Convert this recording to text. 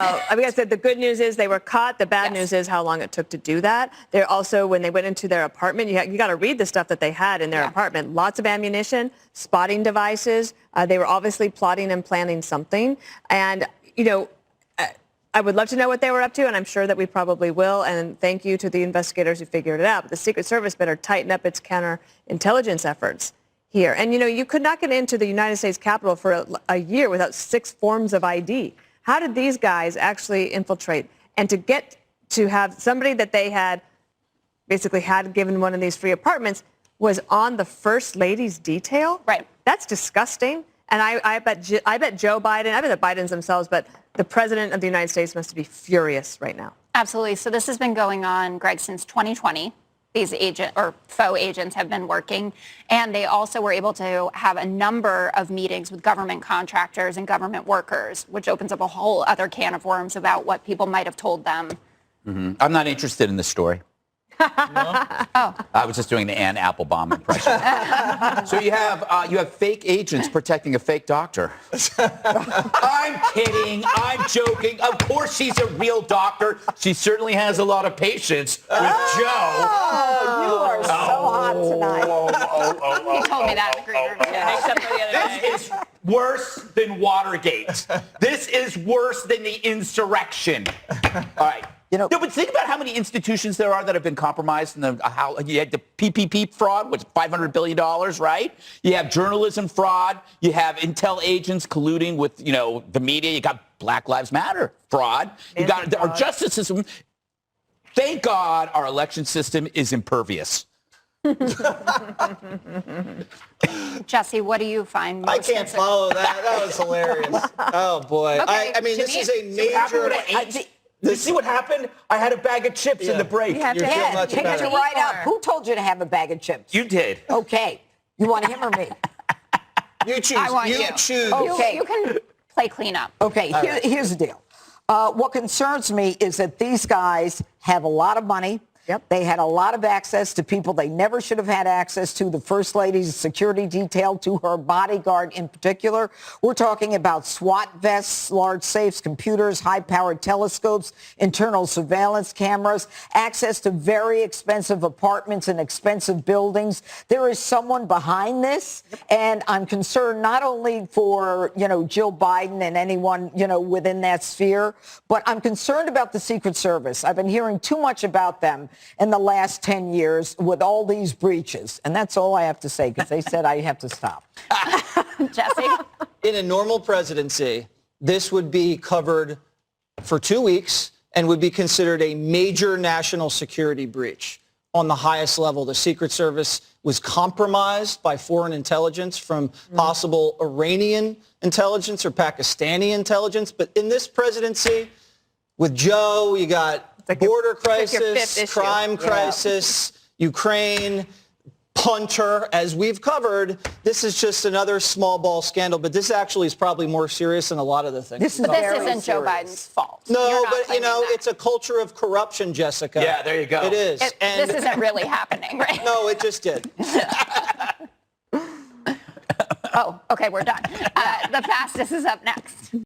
I guess the good news is they were caught. The bad news is how long it took to do that. They're also, when they went into their apartment, you got to read the stuff that they had in their apartment. Lots of ammunition, spotting devices. They were obviously plotting and planning something. And, you know, I would love to know what they were up to, and I'm sure that we probably will. And thank you to the investigators who figured it out. But the Secret Service better tighten up its counterintelligence efforts here. And, you know, you could not get into the United States Capitol for a year without 6 forms of ID. How did these guys actually infiltrate? And to get to have somebody that they had basically had given one of these free apartments was on the First Lady's detail? Right. That's disgusting. And I bet Joe Biden, I bet the Bidens themselves, but the President of the United States must be furious right now. Absolutely. So this has been going on, Greg, since 2020. These faux agents have been working, and they also were able to have a number of meetings with government contractors and government workers, which opens up a whole other can of worms about what people might have told them. Mm-hmm. I'm not interested in this story. No? Oh. I was just doing the Ann Applebaum impression. So you have fake agents protecting a fake doctor. I'm kidding. I'm joking. Of course she's a real doctor. She certainly has a lot of patience with Joe. You are so hot tonight. He told me that in the green room, except for the other day. This is worse than Watergate. This is worse than the insurrection. All right. You know, no, but think about how many institutions there are that have been compromised. And how you had the PPP fraud, which is $500 billion, right? You have journalism fraud. You have intel agents colluding with, you know, the media. You got Black Lives Matter fraud. You got our justice system. Thank God our election system is impervious. Jesse, what do you find most I can't follow that. That was hilarious. Oh, boy. Okay, I mean, this is a major... You see what happened? I had a bag of chips in the break. You had to write up. Who told you to have a bag of chips? You did. Okay. You want him or me? You choose. I want you. Choose. Okay. You can play cleanup. Okay, here's the deal. What concerns me is that these guys have a lot of money. Yep. They had a lot of access to people they never should have had access to, the First Lady's security detail, to her bodyguard in particular. We're talking about SWAT vests, large safes, computers, high-powered telescopes, internal surveillance cameras, access to very expensive apartments and expensive buildings. There is someone behind this, and I'm concerned not only for, you know, Jill Biden and anyone, you know, within that sphere, but I'm concerned about the Secret Service. I've been hearing too much about them in the last 10 years with all these breaches. And that's all I have to say, because they said I have to stop. Jesse? In a normal presidency, this would be covered for 2 weeks and would be considered a major national security breach. On the highest level, the Secret Service was compromised by foreign intelligence from possible Iranian intelligence or Pakistani intelligence. But in this presidency, with Joe, you got border crisis, crime crisis, Ukraine, punter, as we've covered. This is just another small ball scandal, but this actually is probably more serious than a lot of the things. This isn't Joe Biden's fault. No, but you know, it's a culture of corruption, Jessica. Yeah, there you go. It is. This isn't really happening, right? No, it just did. Oh, okay, we're done. The fastest is up next.